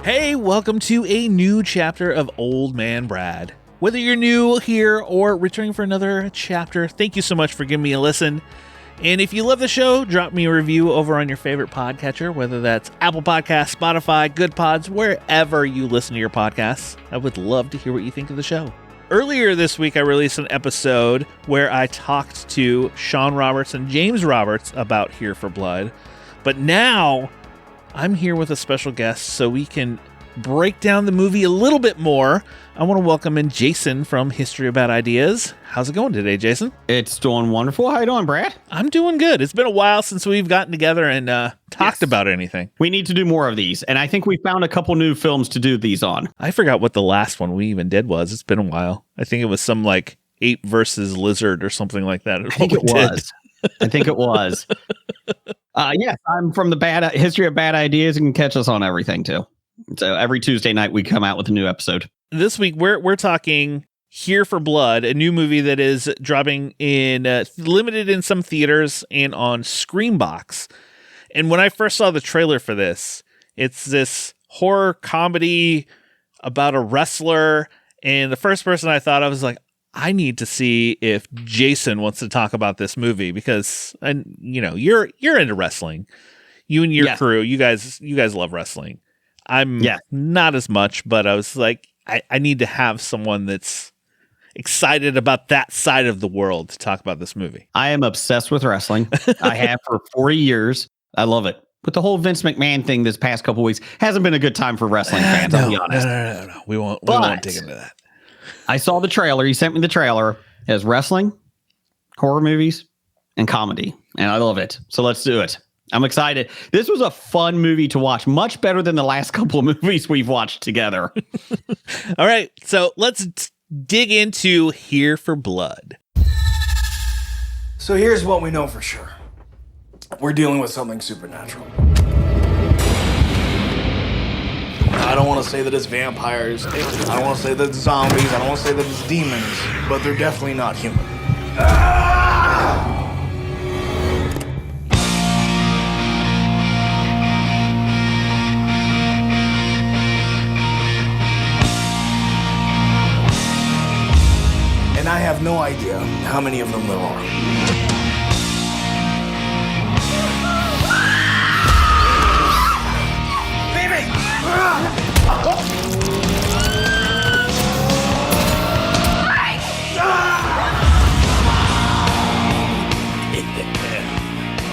Hey, welcome to a new chapter of Old Man Brad. Whether you're new here or returning for another chapter, thank you so much for giving me a listen. And if you love the show, drop me a review over on your favorite podcatcher, whether that's Apple Podcasts, Spotify, Good Pods, wherever you listen to your podcasts. I would love to hear what you think of the show. Earlier this week, I released an episode where I talked to Sean Roberts and James Roberts about Here for Blood. But now I'm here with a special guest so we can break down the movie a little bit more. I want to welcome in Jason from History of Bad Ideas. How's it going today, Jason? It's doing wonderful. How you doing, Brad? I'm doing good. It's been a while since we've gotten together and talked about anything. We need to do more of these, and I think we found a couple new films to do these on. I forgot what the last one we even did was. It's been a while. I think it was some like ape versus lizard or something like that. I think it was. Yes, I'm from the History of Bad Ideas. You can catch us on everything, too. So every Tuesday night, we come out with a new episode. This week, we're talking Here for Blood, a new movie that is dropping in limited in some theaters and on Screambox. And when I first saw the trailer for this, it's this horror comedy about a wrestler. And the first person I thought of was like, I need to see if Jason wants to talk about this movie because, and you know, you're into wrestling. You and your crew, you guys love wrestling. I'm not as much, but I was like, I need to have someone that's excited about that side of the world to talk about this movie. I am obsessed with wrestling. I have for 40 years. I love it. But the whole Vince McMahon thing this past couple weeks hasn't been a good time for wrestling fans, I'll be honest. No. We won't dig into that. I saw the trailer. He sent me the trailer. It has wrestling, horror movies, and comedy. And I love it. So let's do it. I'm excited. This was a fun movie to watch. Much better than the last couple of movies we've watched together. All right. So let's dig into Here for Blood. So here's what we know for sure. We're dealing with something supernatural. I don't want to say that it's vampires. I don't want to say that it's zombies. I don't want to say that it's demons. But they're definitely not human. And I have no idea how many of them there are.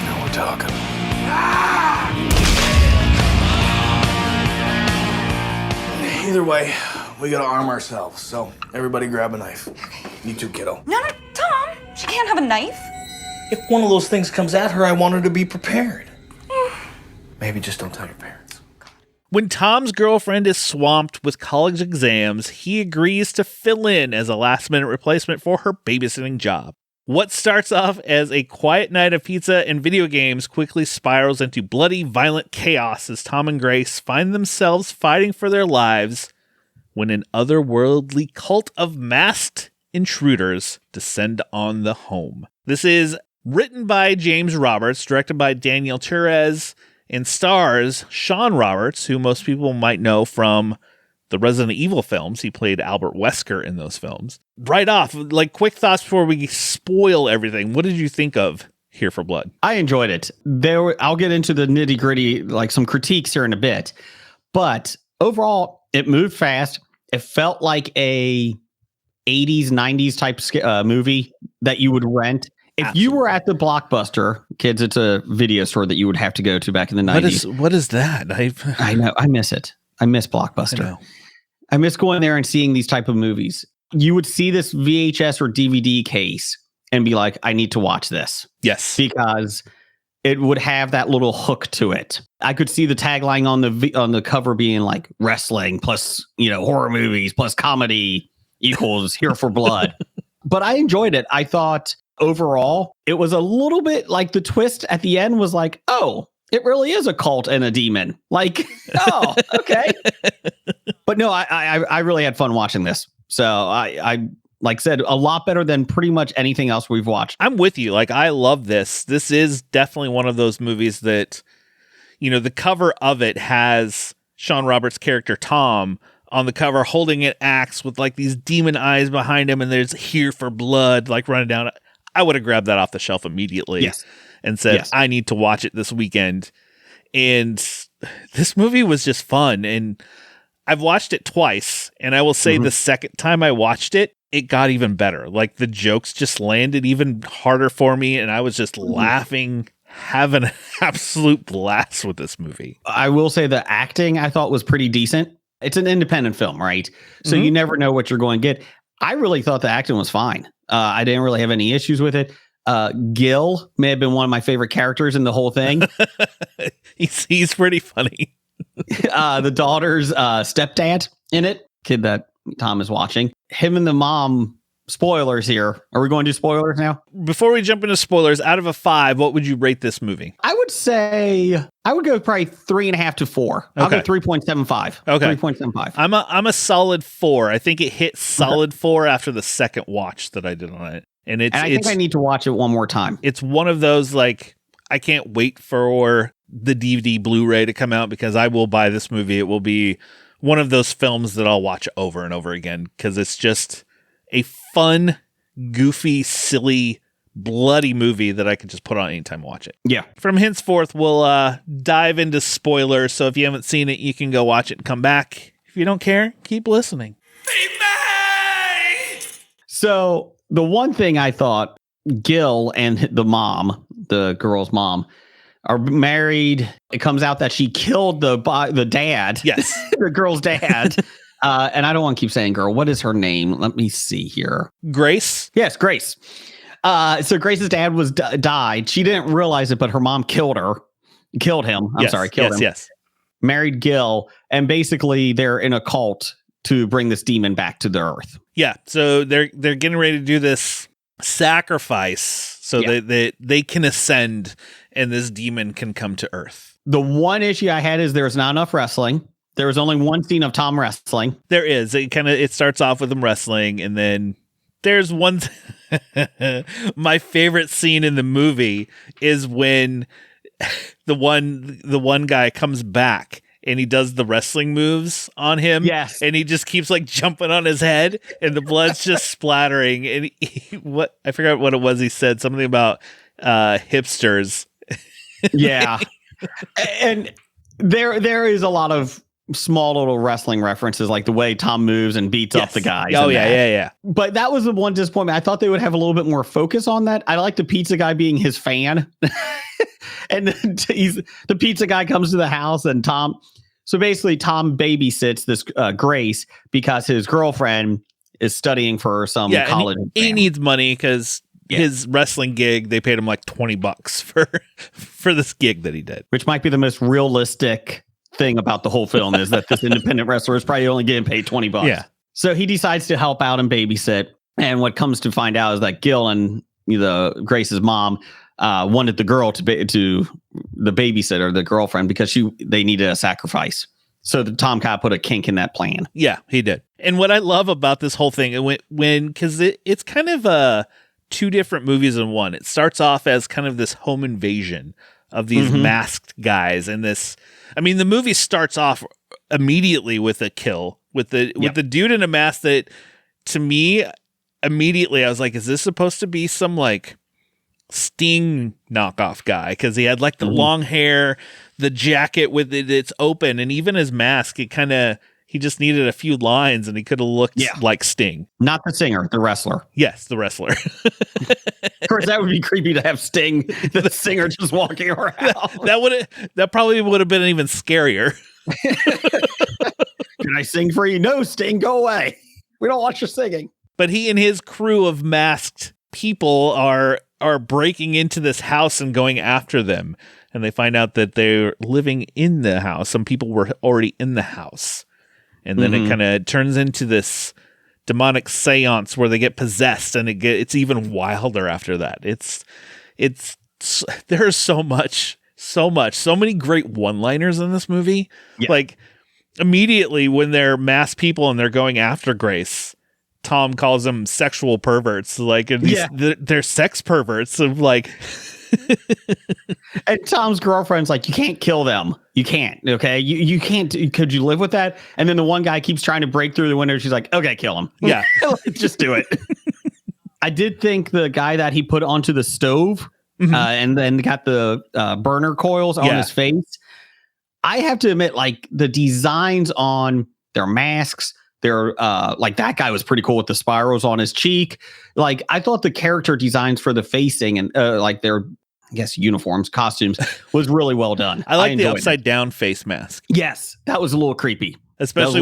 Now we're talking. Either way, we gotta arm ourselves. So everybody grab a knife. You too, kiddo. No, Tom. She can't have a knife. If one of those things comes at her, I want her to be prepared. Maybe just don't tell your parents. When Tom's girlfriend is swamped with college exams, he agrees to fill in as a last-minute replacement for her babysitting job. What starts off as a quiet night of pizza and video games quickly spirals into bloody, violent chaos as Tom and Grace find themselves fighting for their lives when an otherworldly cult of masked intruders descend on the home. This is written by James Roberts, directed by Daniel Torres, and stars Sean Roberts, who most people might know from the Resident Evil films. He played Albert Wesker in those films. Right off, like quick thoughts before we spoil everything. What did you think of Here for Blood? I enjoyed it. I'll get into the nitty gritty, like some critiques here in a bit. But overall, it moved fast. It felt like a 80s, 90s type movie that you would rent. If you were at the Blockbuster, kids, it's a video store that you would have to go to back in the 90s. What is that? I know. I miss it. I miss Blockbuster. I miss going there and seeing these type of movies. You would see this VHS or DVD case and be like, I need to watch this. Yes. Because it would have that little hook to it. I could see the tagline on the cover being like wrestling plus, horror movies plus comedy equals Here for Blood. But I enjoyed it. I thought overall, it was a little bit like the twist at the end was like, oh, it really is a cult and a demon. Like, oh, okay. But no, I really had fun watching this. So I like I said, a lot better than pretty much anything else we've watched. I'm with you. Like, I love this. This is definitely one of those movies that, the cover of it has Sean Roberts' character Tom on the cover holding an axe with like these demon eyes behind him, and there's "Here for Blood" like running down, I would have grabbed that off the shelf immediately and said, I need to watch it this weekend. And this movie was just fun. And I've watched it twice, and I will say the second time I watched it, it got even better. Like the jokes just landed even harder for me, and I was just laughing, having an absolute blast with this movie. I will say the acting I thought was pretty decent. It's an independent film, right? So you never know what you're going to get. I really thought the acting was fine. I didn't really have any issues with it. Gil may have been one of my favorite characters in the whole thing. He's pretty funny. The daughter's stepdad in it, kid that Tom is watching. Him and the mom. Spoilers here. Are we going to do spoilers now? Before we jump into spoilers, out of a 5, what would you rate this movie? I would say I would go probably 3.5 to 4. I'll go 3.75. Okay. 3.75. I'm a solid 4. I think it hit solid 4 after the second watch that I did on it. And I think I need to watch it one more time. It's one of those, like, I can't wait for the DVD Blu-ray to come out because I will buy this movie. It will be one of those films that I'll watch over and over again because it's just a fun, goofy, silly, bloody movie that I could just put on anytime I watch it. Yeah. From henceforth, we'll dive into spoilers. So if you haven't seen it, you can go watch it and come back. If you don't care, keep listening. So the one thing I thought, Gil and the mom, the girl's mom, are married. It comes out that she killed the dad. Yes. The girl's dad. And I don't want to keep saying girl. What is her name? Let me see here. Grace? Yes, Grace. So Grace's dad was died. She didn't realize it, but her mom killed him. Killed him. Yes. Married Gil. And basically they're in a cult to bring this demon back to the earth. Yeah. So they're getting ready to do this sacrifice so that they can ascend and this demon can come to earth. The one issue I had is there's not enough wrestling. There was only one scene of Tom wrestling. There is. It starts off with him wrestling, and then there's one. My favorite scene in the movie is when the one guy comes back and he does the wrestling moves on him. Yes, and he just keeps like jumping on his head, and the blood's just splattering. And what I forgot what it was he said, something about hipsters. Yeah, and there is a lot of small little wrestling references, like the way Tom moves and beats up the guys. Oh yeah. But that was the one disappointment. I thought they would have a little bit more focus on that. I like the pizza guy being his fan, and the pizza guy comes to the house, and Tom. So basically, Tom babysits this Grace because his girlfriend is studying for some college. He needs money because his wrestling gig, they paid him like $20 for this gig that he did, which might be the most realistic thing about the whole film is that this independent wrestler is probably only getting paid $20. Yeah. So he decides to help out and babysit. And what comes to find out is that Gil and Grace's mom wanted the girl to the babysitter, the girlfriend, because they needed a sacrifice. So Tom kind of put a kink in that plan. Yeah, he did. And what I love about this whole thing, because it's kind of two different movies in one. It starts off as kind of this home invasion of these masked guys, and this. I mean, the movie starts off immediately with a kill with the dude in a mask that, to me, immediately I was like, is this supposed to be some like Sting knockoff guy? Because he had like the long hair, the jacket with it's open, and even his mask, he just needed a few lines and he could have looked like Sting. Not the singer, the wrestler. Yes, the wrestler. Of course, that would be creepy to have Sting, the singer, just walking around. That probably would have been even scarier. Can I sing for you? No, Sting, go away. We don't want your singing. But he and his crew of masked people are breaking into this house and going after them. And they find out that they're living in the house. Some people were already in the house. And then it kind of turns into this demonic seance where they get possessed, and it's even wilder after that. There's so many great one-liners in this movie. Yeah. Like immediately when they're masked people and they're going after Grace, Tom calls them sexual perverts. Like they're sex perverts of like And Tom's girlfriend's like, you can't kill them. You can't. Okay. You can't. Could you live with that? And then the one guy keeps trying to break through the window. She's like, okay, kill him. Yeah. Just do it. I did think the guy that he put onto the stove and then got the burner coils on his face. I have to admit, like the designs on their masks, they're like that guy was pretty cool with the spirals on his cheek. Like I thought the character designs for the facing and like their, I guess, uniforms, costumes was really well done. I like the upside down face mask. Yes, that was a little creepy, especially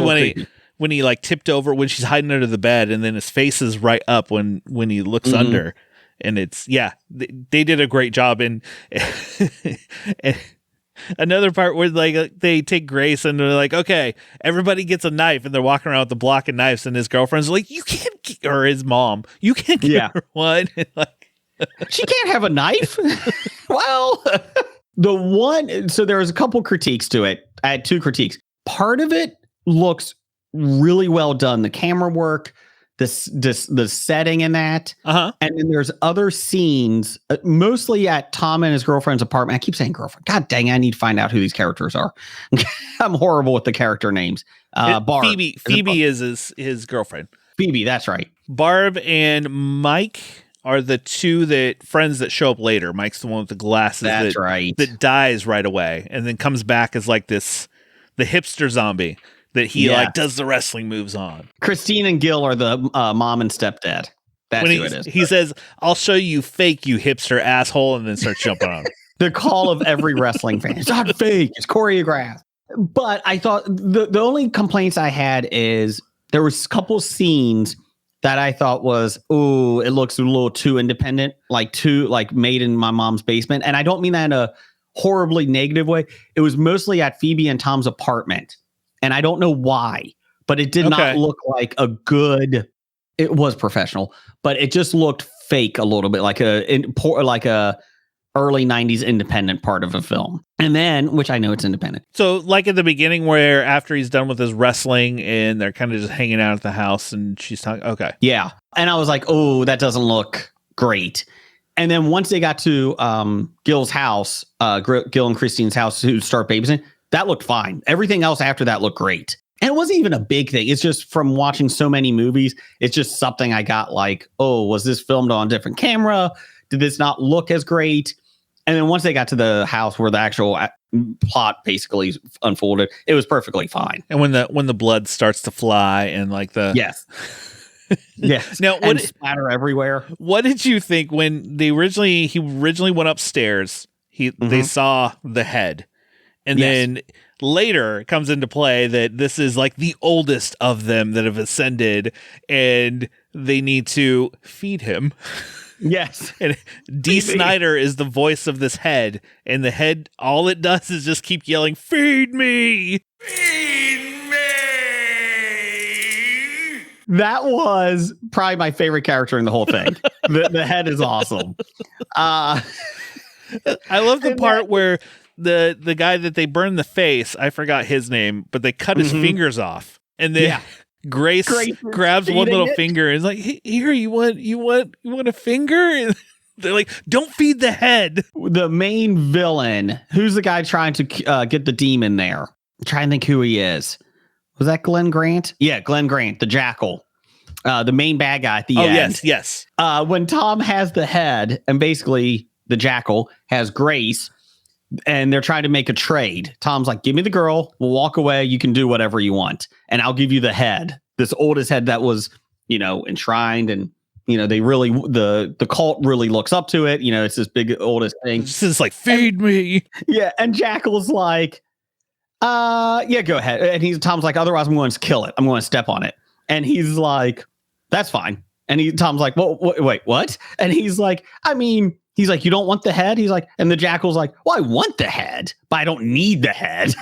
when he like tipped over when she's hiding under the bed, and then his face is right up when he looks under, and it's they did a great job. And another part where like they take Grace and they're like, okay, everybody gets a knife, and they're walking around with the block of knives, and his girlfriend's like, you can't, or his mom, you can't get her one. And like, she can't have a knife. Well, so there was a couple critiques to it. I had two critiques. Part of it looks really well done. The camera work, the setting in that. And then there's other scenes, mostly at Tom and his girlfriend's apartment. I keep saying girlfriend. God dang, I need to find out who these characters are. I'm horrible with the character names. Barb. Phoebe is his girlfriend. Phoebe, that's right. Barb and Mike are the two friends that show up later. Mike's the one with the glasses. That's right. That dies right away and then comes back as like the hipster zombie that he like does the wrestling moves on. Christine and Gil are the mom and stepdad. That's who it is. He says, "I'll show you fake, you hipster asshole," and then starts jumping on him. The call of every wrestling fan. It's not fake. It's choreographed. But I thought the only complaints I had is there was a couple scenes that I thought was, it looks a little too independent, like made in my mom's basement. And I don't mean that in a horribly negative way. It was mostly at Phoebe and Tom's apartment. And I don't know why, but it did not look like it was professional, but it just looked fake a little bit, like a early 90s independent part of a film. And then, which I know it's independent. So like at the beginning where after he's done with his wrestling and they're kind of just hanging out at the house and she's talking. Okay. Yeah. And I was like, oh, that doesn't look great. And then once they got to Gil's house, Gil and Christine's house to start babysitting, that looked fine. Everything else after that looked great. And it wasn't even a big thing. It's just from watching so many movies, it's just something I got like, oh, was this filmed on a different camera? Did this not look as great? And then once they got to the house where the actual plot basically unfolded, it was perfectly fine. And when the blood starts to fly and like the yes. Now and splatter everywhere. What did you think when he originally went upstairs? They saw the head, and then later it comes into play that this is like the oldest of them that have ascended, and they need to feed him. Yes. And D. Snyder is the voice of this head, and the head, all it does is just keep yelling, "Feed me! Feed me!" That was probably my favorite character in the whole thing. The head is awesome. I love the part where the guy that they burn the face, I forgot his name, but they cut his fingers off, and then Grace grabs one little finger and is like, "Here, you want a finger?" And they're like, "Don't feed the head." The main villain, who's the guy trying to get the demon there? I'm trying to think who he is. Was that Glenn Grant? Yeah, Glenn Grant, the Jackal. The main bad guy at the end. Yes. When Tom has the head and basically the Jackal has Grace, and they're trying to make a trade. Tom's like, "Give me the girl. We'll walk away. You can do whatever you want. And I'll give you the head." This oldest head that was, enshrined, and, they really, the cult really looks up to it. It's this big oldest thing. This is like, "Feed me." Yeah. And Jackal's like, yeah, go ahead. And Tom's like, "Otherwise I'm going to kill it. I'm going to step on it." And he's like, "That's fine." And Tom's like, "Well, wait, what?" And he's like, he's like, "You don't want the head?" He's like, and the Jackal's like, "Well, I want the head, but I don't need the head."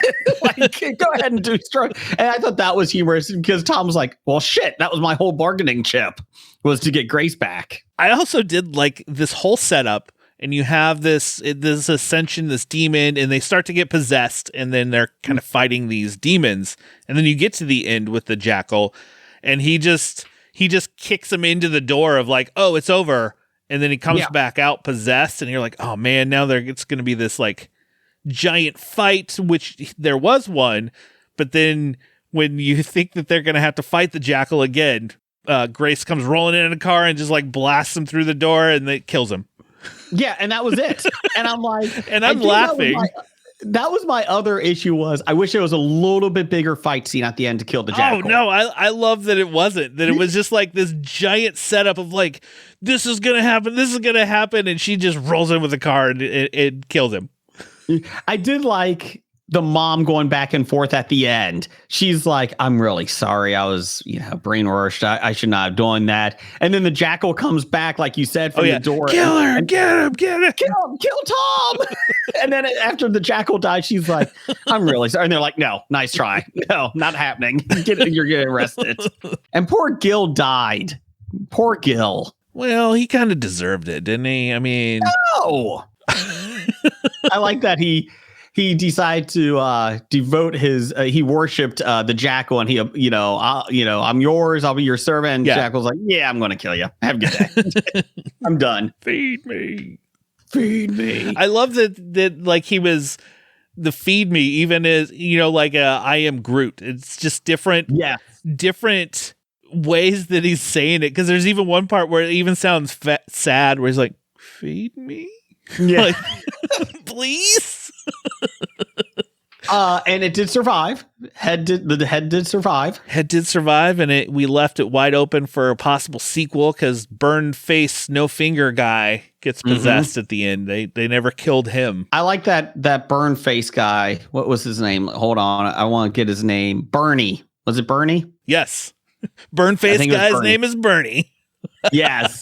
Like, go ahead and do strong. And I thought that was humorous because Tom was like, "Well, shit, that was my whole bargaining chip, was to get Grace back." I also did like this whole setup, and you have this ascension, this demon, and they start to get possessed, and then they're kind of fighting these demons, and then you get to the end with the Jackal, and he just kicks him into the door of like, "Oh, it's over." and then he comes back out possessed, and you're like, oh man, now it's going to be this like giant fight, which there was one, but then when you think that they're going to have to fight the jackal again, Grace comes rolling in a car and just like blasts him through the door, and it kills him. Yeah, and that was it. And I'm like, and I'm laughing. That was my other issue was I wish there was a little bit bigger fight scene at the end to kill the jackal. Oh, no, I love that it wasn't. That it was just like this giant setup of like, this is going to happen, and she just rolls in with the car and it kills him. I did like the mom going back and forth at the end. She's like, I'm really sorry. I was, brainwashed. I should not have done that. And then the jackal comes back, like you said, from the door. Kill her, get him. Kill Tom. And then after the jackal dies, she's like, I'm really sorry. And they're like, no, nice try. No, not happening. You're getting arrested. And poor Gil died. Poor Gil. Well, he kind of deserved it, didn't he? I mean. No. I like that he decided to devote his he worshipped the jackal, and he I'm yours, I'll be your servant. And Jackal's like, yeah, I'm gonna kill you, have a good day. I'm done. Feed me. I love that like he was the feed me, even as like I am Groot. It's just different ways that he's saying it, because there's even one part where it even sounds sad, where he's like, feed me. Yeah. Like, please. And it did survive. The head did survive. Head did survive, and we left it wide open for a possible sequel, because burned face, no finger guy gets possessed at the end. They never killed him. I like that burned face guy. What was his name? Hold on, I want to get his name. Bernie. Was it Bernie? Yes. Burned face guy's name is Bernie. Yes.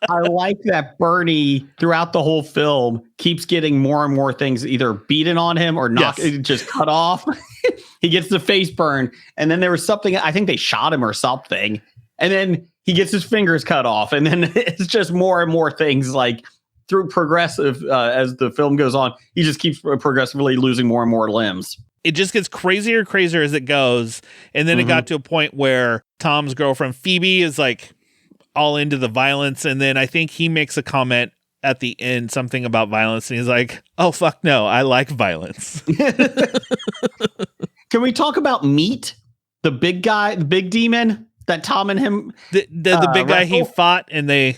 I like that Bernie throughout the whole film keeps getting more and more things either beaten on him or just cut off. He gets the face burn. And then there was something, I think they shot him or something. And then he gets his fingers cut off. And then it's just more and more things like through progressive as the film goes on. He just keeps progressively losing more and more limbs. It just gets crazier and crazier as it goes. And then it got to a point where Tom's girlfriend Phoebe is like all into the violence, and then I think he makes a comment at the end, something about violence, and he's like, oh fuck no, I like violence. Can we talk about Meat, the big guy, the big demon that Tom and him the big guy he fought, and they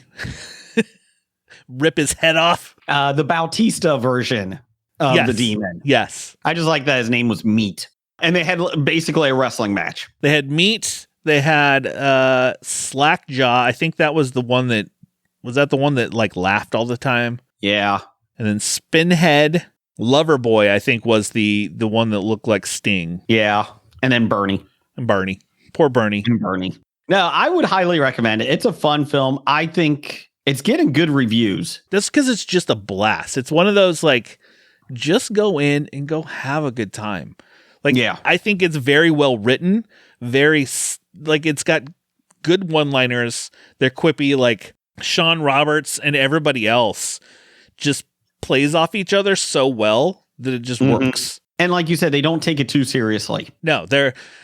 rip his head off? The Bautista version of the demon. Yes, I just like that his name was Meat, and they had basically a wrestling match. They had Meat. They had Slackjaw. I think that was the one that like laughed all the time. Yeah. And then Spinhead, Loverboy, I think was the one that looked like Sting. Yeah. And then Bernie. Poor Bernie. No, I would highly recommend it. It's a fun film. I think it's getting good reviews. That's because it's just a blast. It's one of those like, just go in and go have a good time. Like, I think it's very well written. Very like it's got good one-liners. They're quippy. Like Sean Roberts and everybody else just plays off each other so well that it just works. And like you said, they don't take it too seriously. No,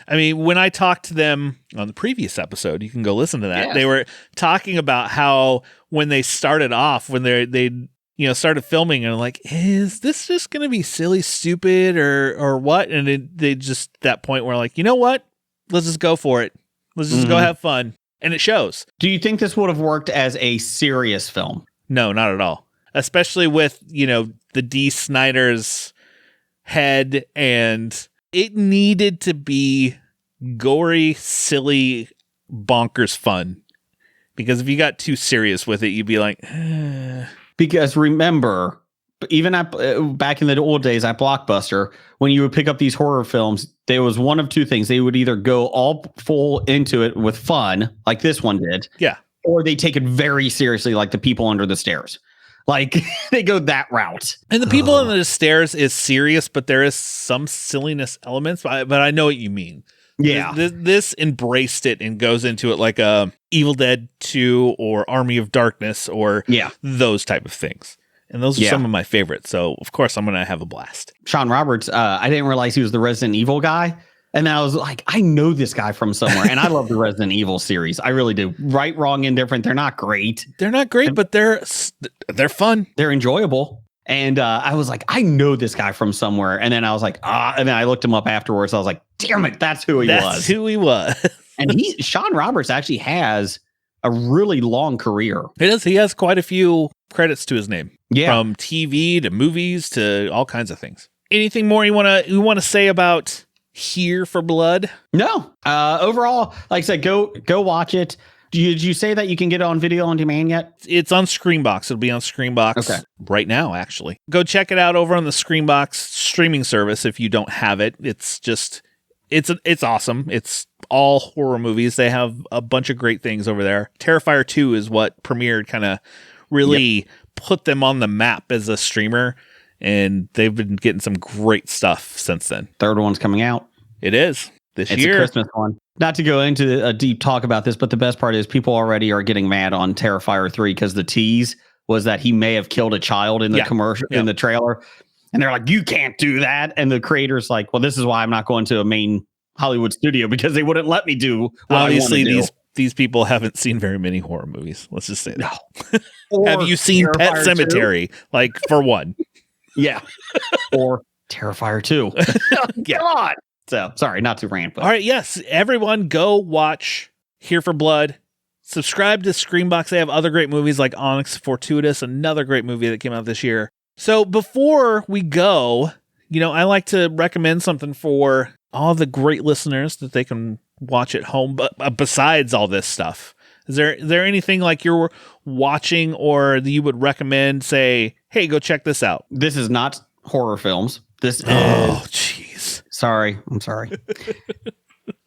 when I talked to them on the previous episode, you can go listen to that. They were talking about how when they started off, when they started filming, and like, is this just going to be silly, stupid, or what? And they just, that point where like, you know what? Let's just go for it. Let's just go have fun. And it shows. Do you think this would have worked as a serious film? No, not at all. Especially with, the D. Snyder's head, and it needed to be gory, silly, bonkers fun. Because if you got too serious with it, you'd be like, Because remember, even back in the old days at Blockbuster, when you would pick up these horror films, there was one of two things. They would either go all full into it with fun, like this one did. Yeah. Or they take it very seriously, like The People Under the Stairs. Like, they go that route. And The People Under the Stairs is serious, but there is some silliness elements. But I know what you mean. Yeah. This embraced it and goes into it like a Evil Dead 2 or Army of Darkness or those type of things. And those are some of my favorites. So, of course, I'm going to have a blast. Sean Roberts, I didn't realize he was the Resident Evil guy. And I was like, I know this guy from somewhere. And I love the Resident Evil series. I really do. Right, wrong, indifferent. They're not great. They're not great, but they're fun. They're enjoyable. And I was like, I know this guy from somewhere. And then I was like, and then I looked him up afterwards. I was like, damn it, that's who he was. That's who he was. And Sean Roberts actually has a really long career. It is. He has quite a few credits to his name. Yeah. From TV to movies to all kinds of things. Anything more you want to say about Here for Blood? No. Overall, like I said, go watch it. Did you say that you can get it on video on demand yet? It's on Screambox. It'll be on Screambox right now, actually. Go check it out over on the Screambox streaming service if you don't have it. It's just, it's awesome. It's all horror movies. They have a bunch of great things over there. Terrifier 2 is what premiered, kind of really put them on the map as a streamer. And they've been getting some great stuff since then. Third one's coming out. It is this year. It's a Christmas one. Not to go into a deep talk about this, but the best part is people already are getting mad on Terrifier 3 because the tease was that he may have killed a child in the commercial, in the trailer. And they're like, you can't do that. And the creator's like, well, this is why I'm not going to a main Hollywood studio, because they wouldn't let me do what Obviously, I want to do. These people haven't seen very many horror movies. Let's just say that. No. Have you seen Terrifier Pet Cemetery? 2? Like, for one. Yeah. Or Terrifier 2. Yeah. Come on. So, sorry, not to rant. But. All right, yes. Everyone go watch Here for Blood. Subscribe to Screambox. They have other great movies like Onyx Fortuitous, another great movie that came out this year. So before we go, I like to recommend something for all the great listeners that they can watch at home, but besides all this stuff. Is there anything like you're watching or that you would recommend, say, hey, go check this out? This is not horror films. This is... Oh, jeez. Sorry. I'm sorry.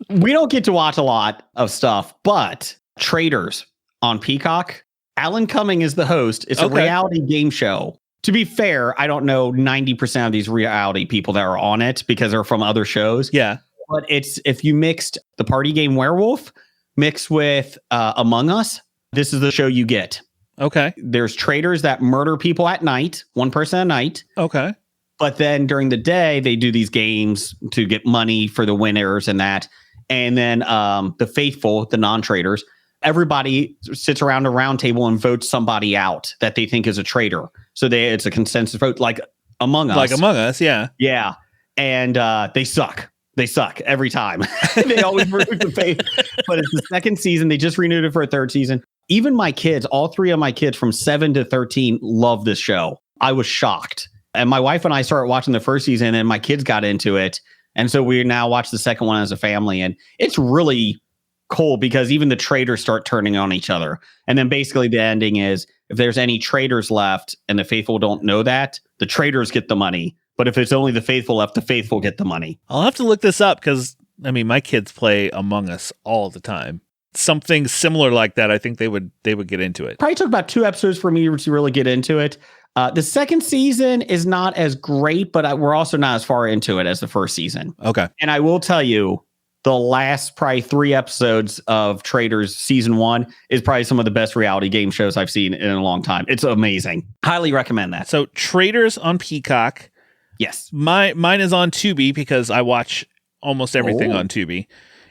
We don't get to watch a lot of stuff, but Traitors on Peacock. Alan Cumming is the host. It's a reality game show. To be fair, I don't know 90% of these reality people that are on it because they're from other shows. Yeah. But it's if you mixed the party game Werewolf mixed with Among Us, this is the show you get. Okay. There's traitors that murder people at night, one person a night. Okay. But then during the day, they do these games to get money for the winners and that. And then the faithful, the non-traitors, everybody sits around a round table and votes somebody out that they think is a traitor. So it's a consensus vote, like Among Us. Like Among Us, yeah. Yeah. And they suck. They suck every time. They always root the faith. But it's the second season. They just renewed it for a third season. Even my kids, all three of my kids from 7 to 13 love this show. I was shocked. And my wife and I started watching the first season and my kids got into it. And so we now watch the second one as a family. And it's really cool because even the traitors start turning on each other. And then basically the ending is if there's any traitors left and the faithful don't know that, the traitors get the money. But if it's only the faithful left, the faithful get the money. I'll have to look this up because, my kids play Among Us all the time. Something similar like that, I think they would get into it. Probably took about 2 episodes for me to really get into it. The second season is not as great, but we're also not as far into it as the first season. Okay. And I will tell you, the last probably 3 episodes of Traitors season 1 is probably some of the best reality game shows I've seen in a long time. It's amazing. Highly recommend that. So Traitors on Peacock. Yes. Mine is on Tubi because I watch almost everything on Tubi.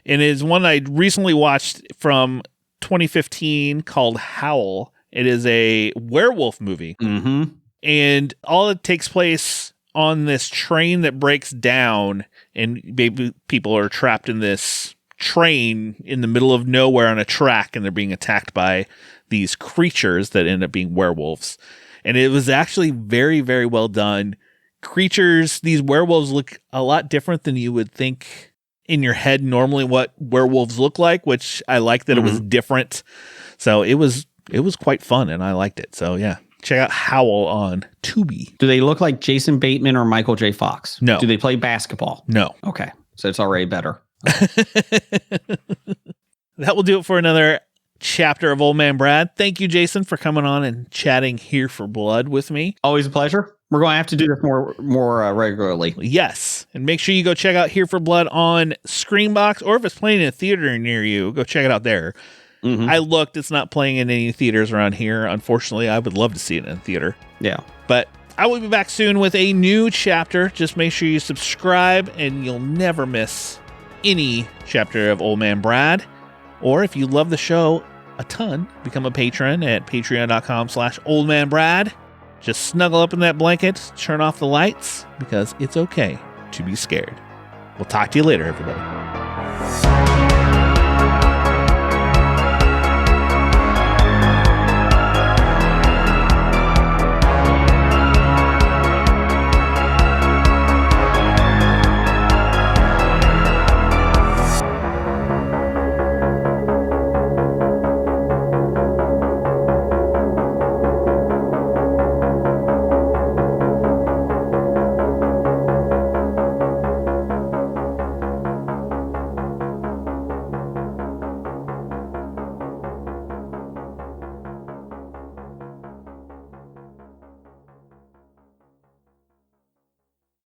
And it is one I recently watched from 2015 called Howl. It is a werewolf movie. Mm-hmm. And all it takes place on this train that breaks down and maybe people are trapped in this train in the middle of nowhere on a track and they're being attacked by these creatures that end up being werewolves. And it was actually very, very well done. Creatures, these werewolves look a lot different than you would think in your head normally what werewolves look like, which I like that it was different. So it was quite fun and I liked it. So yeah, check out Howl on Tubi. Do they look like Jason Bateman or Michael J. Fox? No. Do they play basketball? No. Okay. So it's already better. That will do it for another chapter of Old Man Brad. Thank you, Jason, for coming on and chatting Here for Blood with me. Always a pleasure. We're going to have to do this more regularly. Yes. And make sure you go check out Here for Blood on Screambox, or if it's playing in a theater near you, go check it out there. Mm-hmm. I looked, it's not playing in any theaters around here. Unfortunately, I would love to see it in a theater. Yeah. But I will be back soon with a new chapter. Just make sure you subscribe and you'll never miss any chapter of Old Man Brad. Or if you love the show a ton, become a patron at patreon.com/oldmanbrad. Just snuggle up in that blanket, turn off the lights, because it's okay to be scared. We'll talk to you later, everybody.